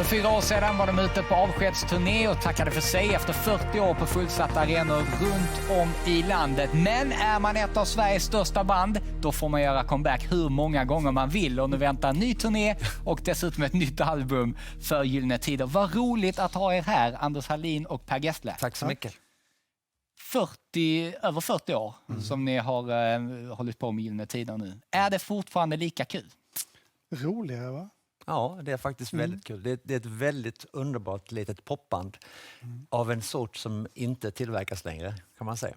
För 4 år sedan var de ute på avskedsturné och tackade för sig efter 40 år på fullsatta arenor runt om i landet. Men är man ett av Sveriges största band, då får man göra comeback hur många gånger man vill. Och nu väntar en ny turné och dessutom ett nytt album för Gyllene Tider. Vad roligt att ha er här, Anders Hallin och Per Gessle. Tack så mycket. Över 40 år som ni har hållit på med Gyllene Tider nu. Är det fortfarande lika kul? Roligare, va? Ja, det är faktiskt väldigt kul. Det är ett väldigt underbart litet popband av en sort som inte tillverkas längre, kan man säga.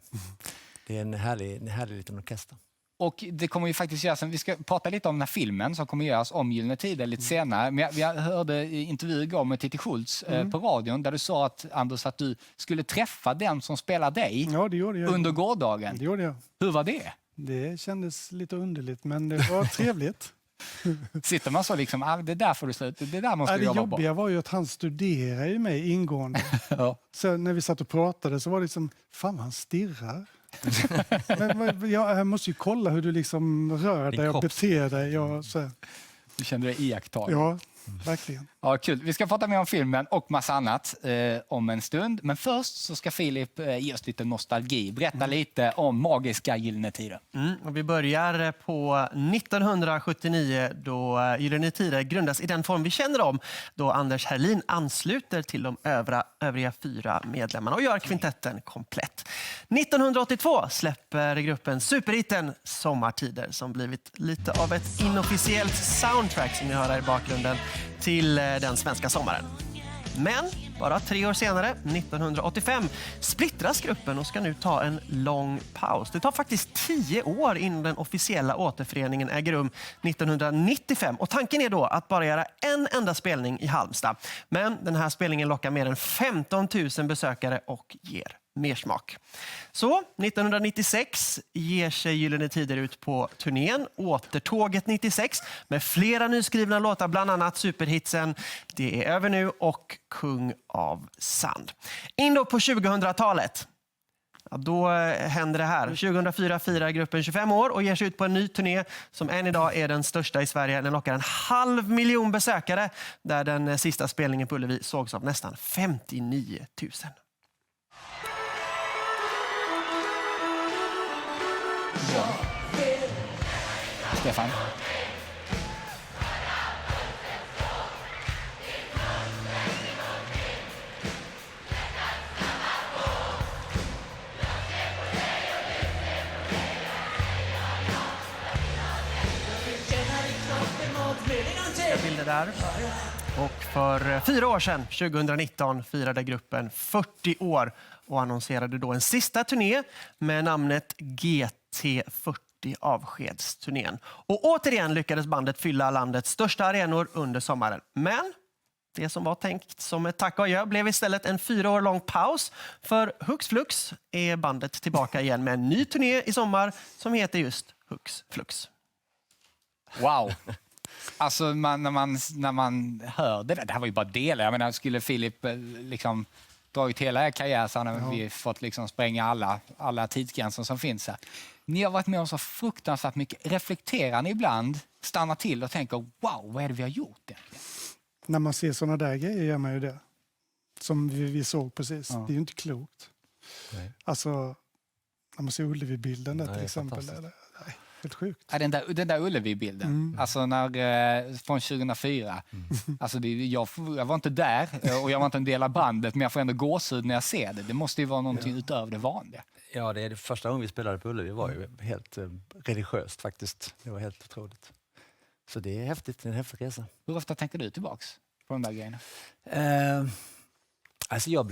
Det är en härlig liten orkester. Och det kommer ju faktiskt göras, vi ska prata lite om den här filmen som kommer göras om Gyllene Tider lite senare. Men jag hörde i intervjuer igår med Titti Schultz på radion där du sa att, Anders, att du skulle träffa den som spelar dig Ja, det gjorde jag. under gårdagen. Det gjorde jag. Hur var det? Det kändes lite underligt, men det var trevligt. Sitter man så liksom, det där får du sluta, det där måste du Det jobba på. jobbiga var ju att han studerade ju mig ingående. Ja. Så när vi satt och pratade så var det liksom, fan vad han stirrar. Men jag måste ju kolla hur du liksom rör dig och beter dig. Och så. Du kände dig iakttagen. Ja, verkligen. Ja, kul. Vi ska prata mer om filmen och massa annat om en stund. Men först så ska Filip ge oss lite nostalgi. Berätta lite om magiska Gyllene Tider. Och vi börjar på 1979 då Gyllene Tider grundas i den form vi känner dem. Då Anders Hallin ansluter till de övriga 4 medlemmarna och gör kvintetten komplett. 1982 släpper gruppen superhitten Sommartider som blivit lite av ett inofficiellt soundtrack som ni hör här i bakgrunden till den svenska sommaren. Men bara 3 år senare, 1985, splittras gruppen och ska nu ta en lång paus. Det tar faktiskt 10 år innan den officiella återföreningen äger rum 1995. Och tanken är då att bara göra en enda spelning i Halmstad. Men den här spelningen lockar mer än 15 000 besökare och ger mer smak. Så 1996 ger sig Gyllene Tider ut på turnén Återtåget 96 med flera nyskrivna låtar, bland annat superhitsen Det är över nu och Kung av sand. In då på 2000-talet. Ja, då händer det här. 2004 firar gruppen 25 år och ger sig ut på en ny turné som än idag är den största i Sverige. Den lockar 500 000 besökare där den sista spelningen på Ullevi sågs av nästan 59 000. Stefan? Bilder där. Och för 4 år sedan, 2019, firade gruppen 40 år och annonserade då en sista turné med namnet GT40 avskedsturnén. Och återigen lyckades bandet fylla landets största arenor under sommaren. Men det som var tänkt som ett tack och adjö blev istället en 4 år lång paus. För Hux Flux är bandet tillbaka igen med en ny turné i sommar som heter just Hux Flux. Wow! Alltså när man hörde det här var ju bara delar. Jag menar, skulle Filip liksom dragit hela karriären så hade vi fått liksom spränga alla tidsgränser som finns här. Ni har varit med om så fruktansvärt mycket. Reflekterar ni ibland, stannar till och tänker wow, vad är det vi har gjort egentligen? När man ser såna där grejer gör man ju det. Som vi såg precis. Det är ju inte klokt. Nej. Alltså, när man ser Ullevi-bilden där till exempel. Helt sjukt. Ja, den där Ullevi-bilden, alltså från 2004. Alltså jag var inte där och jag var inte en del av bandet, men jag får ändå gåshud när jag ser det. Det måste ju vara någonting utöver det vanliga. Ja, det är det första gången vi spelade på Ullevi var ju helt religiöst faktiskt. Det var helt otroligt. Så det är häftigt, en häftig resa. Hur ofta tänker du tillbaks på de där grejerna? Alltså man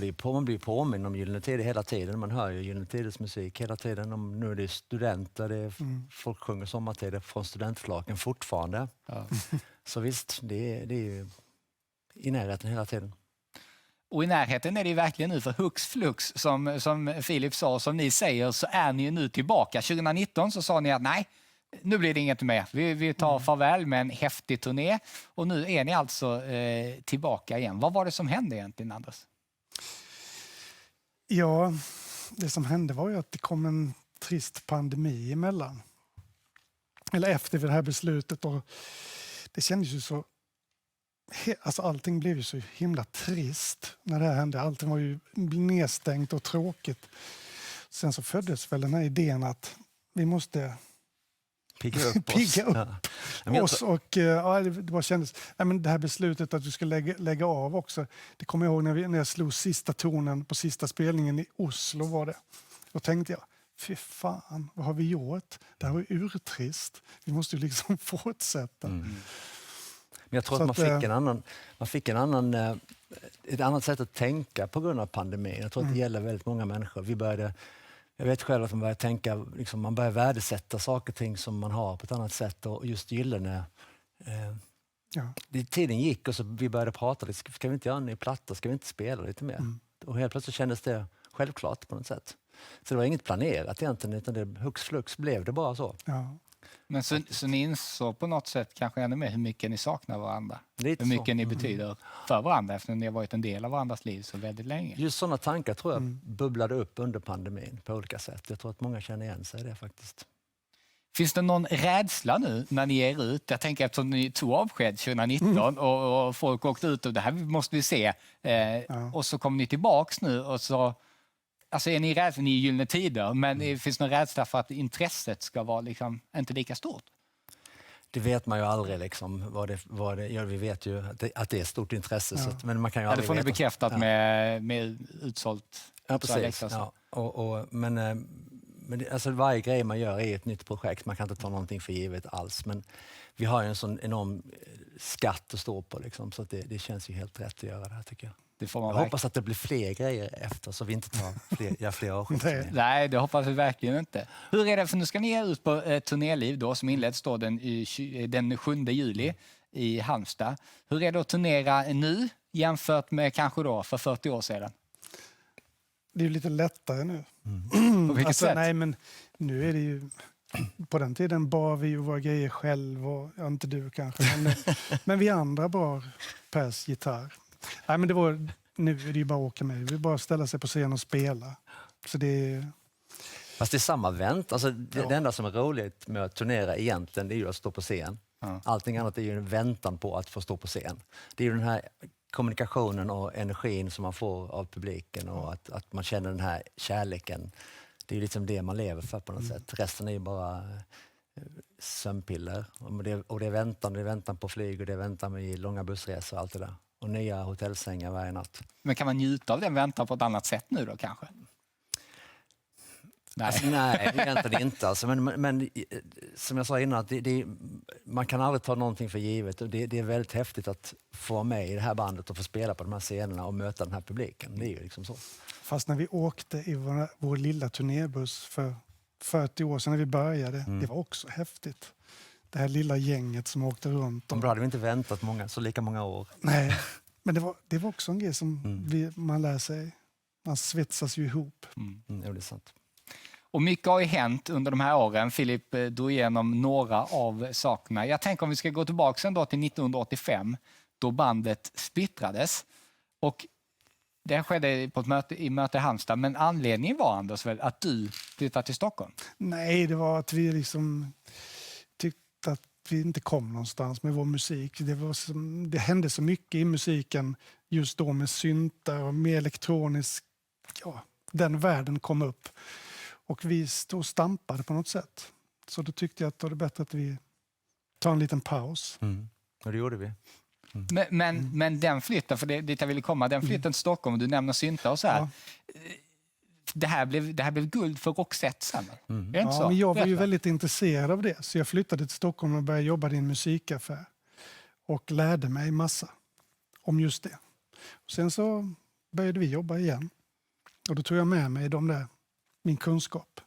blir påminn om Gyllene Tider hela tiden. Man hör ju Gyllene Tiders musik hela tiden. Nu är det studenter, folk sjunger Sommartider från studentflaken fortfarande. Ja. Så visst, det är ju i närheten hela tiden. Och i närheten är det ju verkligen nu för Hux Flux, som Filip sa, som ni säger, så är ni ju nu tillbaka. 2019 så sa ni att nej, nu blir det inget mer. Vi tar farväl med en häftig turné. Och nu är ni alltså tillbaka igen. Vad var det som hände egentligen, Anders? Ja, det som hände var ju att det kom en trist pandemi emellan. Eller efter det här beslutet. Och det kändes ju så Alltså allting blev ju så himla trist när det här hände. Allting var ju nedstängt och tråkigt. Sen så föddes väl den här idén att vi måste Pigga upp oss. Och ja, det bara kändes, men det här beslutet att du ska lägga av också. Det kommer jag ihåg när jag slog sista tonen på sista spelningen i Oslo var det. Då tänkte jag, fy fan, vad har vi gjort? Det här var ju urtrist. Vi måste ju liksom fortsätta. Men jag tror att man fick ett annat sätt att tänka på grund av pandemin. Jag tror att det gäller väldigt många människor. Jag vet själv att man börjar tänka, liksom, man börjar värdesätta saker och ting som man har på ett annat sätt. Och just Gyllene, tiden gick och så vi började prata lite. Ska vi inte göra en ny platta? Ska vi inte spela lite mer? Och helt plötsligt kändes det självklart på något sätt. Så det var inget planerat egentligen, utan det hux flux blev det bara så. Ja. Men så ni insåg på något sätt kanske ännu mer hur mycket ni saknar varandra. Lite hur mycket så. ni betyder för varandra eftersom ni har varit en del av varandras liv så väldigt länge. Just sådana tankar tror jag bubblade upp under pandemin på olika sätt. Jag tror att många känner igen sig i det faktiskt. Finns det någon rädsla nu när ni ger ut? Jag tänker eftersom ni tog avsked 2019 och folk åkte ut och det här måste vi se. Och så kommer ni tillbaks nu och så... Alltså är ni rädda, ni är Gyllene Tider, men finns det någon rädsla för att intresset ska vara liksom inte lika stort? Det vet man ju aldrig liksom, vi vet ju att det är stort intresse. Så att, men man kan ju aldrig det får ni veta. bekräftat med utsålt. Ja, precis. Ja. Men alltså, varje grej man gör är ett nytt projekt. Man kan inte ta någonting för givet alls. Men vi har ju en sån enorm skatt att stå på. Liksom, så att det känns ju helt rätt att göra det här tycker jag. Det får man jag hoppas att det blir fler grejer efter så vi inte gör fler avskiljningar. Nej, det hoppas vi verkligen inte. Hur är det, för nu ska ni ge ut på turnéliv då, som inleds då den 7 juli i Halmstad. Hur är det att turnera nu jämfört med kanske då för 40 år sedan? Det är ju lite lättare nu. På vilket sätt? Nej, men nu är det ju... På den tiden bar vi ju våra grejer själv och inte du kanske. Men vi andra bar Pers gitarr. Nej, men nu är det ju bara att åka med. Vi vill bara ställa sig på scen och spela. Så det... Fast det är samma vänt. Alltså, det enda som är roligt med att turnera egentligen det är ju att stå på scen. Ja. Allting annat är ju en väntan på att få stå på scen. Det är ju den här kommunikationen och energin som man får av publiken och att man känner den här kärleken. Det är ju liksom det man lever för på något sätt. Resten är ju bara sömnpiller. Och det är väntan på flyg och det är väntan i långa bussresor och allt det där. Och nya hotellsängar varje natt. Men kan man njuta av den väntan på ett annat sätt nu då kanske? Nej, alltså, nej egentligen inte. Alltså, men som jag sa innan, att man kan aldrig ta någonting för givet. Och det är väldigt häftigt att få vara med i det här bandet och få spela på de här scenerna och möta den här publiken. Det är ju liksom så. Fast när vi åkte i vår lilla turnébuss för 40 år sedan när vi började, det var också häftigt. Det här lilla gänget som åkte runt. Då hade vi inte väntat lika många år. Nej, men det var också en grej som man lär sig. Man svetsas ju ihop. Det är sant. Och mycket har ju hänt under de här åren. Filip drog igenom några av sakerna. Jag tänker om vi ska gå tillbaka sen då till 1985 då bandet splittrades. Och det skedde på ett möte i Halmstad. Men anledningen var, Anders, väl att du flyttade till Stockholm? Nej, det var att vi liksom tyckte att vi inte kom någonstans med vår musik. Det hände så mycket i musiken just då med syntar och med elektronisk... Ja, den världen kom upp. Och vi stod och stampade på något sätt. Så då tyckte jag att det var bättre att vi tar en liten paus. Och det gjorde vi. Men den flytten, för dit jag ville komma, den flytten till Stockholm, du nämner syntar och så här. Ja. Det här blev guld för Roxette sen. Är det inte så? Men jag var ju väldigt intresserad av det. Så jag flyttade till Stockholm och började jobba i en musikaffär. Och lärde mig massa om just det. Och sen så började vi jobba igen. Och då tog jag med mig min kunskap.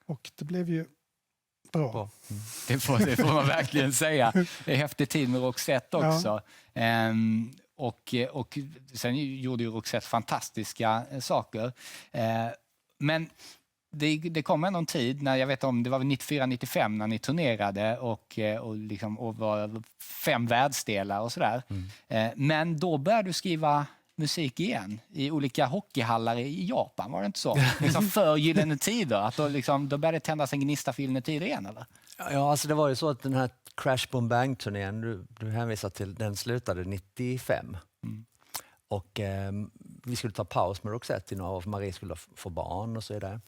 Och det blev ju bra. Det får man verkligen säga. Det är häftig tid med Roxette också. Ja. Och sen gjorde ju Roxette fantastiska saker. Men det kom en tid när jag vet om det var 94-95 när ni turnerade och var 5 världsdelar och sådär. Men då började du skriva musik igen i olika hockeyhallar i Japan, var det inte så? Liksom för Gyllene Tider, att då började det tändas en gnista för Gyllene Tider igen, eller? Ja, alltså det var ju så att den här Crash Boom Bang-turnén du hänvisar till, den slutade 95. Och vi skulle ta paus med Roxette i några år för Marie skulle få barn och så vidare.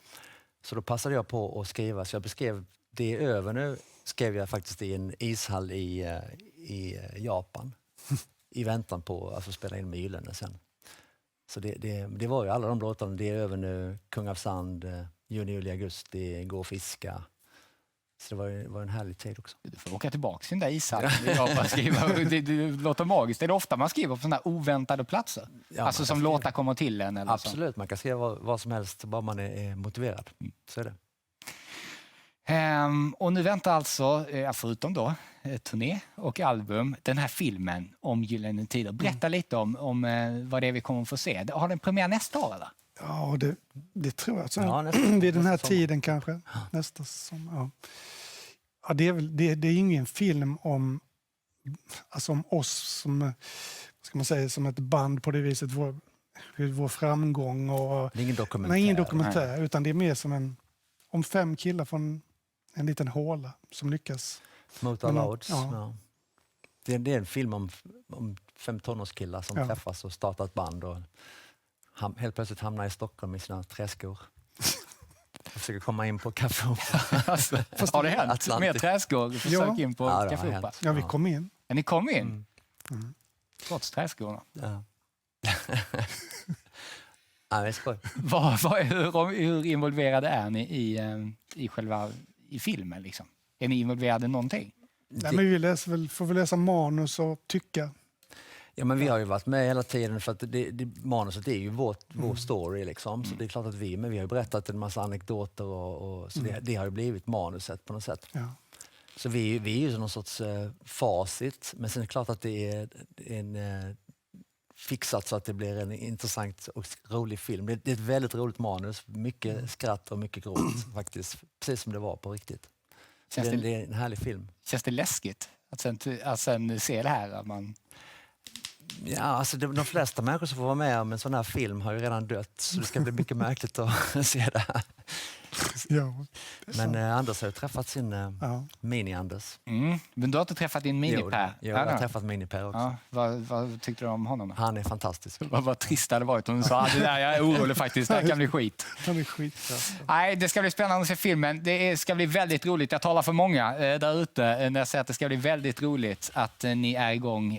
Så då passade jag på att skriva, så jag beskrev det är över nu, skrev jag faktiskt i en ishall i Japan i väntan på att få spela in med Gyllene sen. Så det var ju alla de låtarna, det är över nu, Kung av Sand, Juni, juli, augusti, Gå och fiska. Så det var en härlig tid också. Du får åka tillbaka till den där ishallen. Det låter magiskt. Är det ofta man skriver på sådana här oväntade platser? Ja, alltså som låtar kommer till en? Eller absolut, man kan skriva vad som helst bara man är motiverad. Så är det. Och nu väntar alltså, förutom då turné och album, den här filmen om Gyllene Tider. Berätta lite om vad det är vi kommer att få se. Har den premiär nästa år eller? Ja, det tror jag. Så Ja, vid den här tiden kanske. Nästa sommar. Ja. Ja, det är ingen film om oss som, ska man säga, som ett band på det viset. Vår framgång. Och, Det är ingen dokumentär. Nej, ingen dokumentär. Utan det är mer som om 5 killar från en liten håla som lyckas. Mot alla odds. Ja. Ja. Det är en film om 5 tonårskillar som träffas och startar ett band och helt plötsligt hamnar i Stockholm i sina träskor. Jag försöker komma in på Café Opera. Har det hänt? Atlantic. Med träskor? Försök in på Ja, det har Café Opera? hänt. Ja, vi kom in. Ja, ni kom in? Trots träskorna? Ja. Ja, det är skoj. Hur involverade är ni i filmen? Liksom? Är ni involverade i någonting? Nej, men vi får väl läsa manus och tycka. Ja, men vi har ju varit med hela tiden för att manuset är ju vår story liksom. Så det är klart att vi har ju berättat en massa anekdoter och så det har ju blivit manuset på något sätt. Ja. Så vi är ju som någon sorts facit, men sen är det klart att det är fixat så att det blir en intressant och rolig film. Det är ett väldigt roligt manus, mycket skratt och mycket gråt faktiskt, precis som det var på riktigt. Så det är en härlig film. Känns det läskigt att sen se det här? Att man... Ja, alltså de flesta människor som får vara med om en sån här film har ju redan dött, så det ska bli mycket märkligt att se det här. Ja, Men Anders har ju träffat sin mini-Anders. Men du har inte träffat din mini-Per? Jag har träffat mini-Per också. Ja, vad tyckte du om honom? Han är fantastisk. Vad trist det hade varit om du sa det där, jag är orolig faktiskt, det här kan bli skit. han är skit. Nej, det ska bli spännande att se filmen. Det ska bli väldigt roligt. Jag talar för många där ute när jag säger att det ska bli väldigt roligt att ni är igång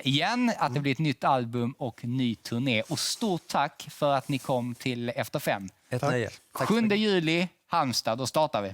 igen, att det blir ett nytt album och ny turné. Och stort tack för att ni kom till Efter 5. 1-9. 7 juli, Halmstad, då startar vi.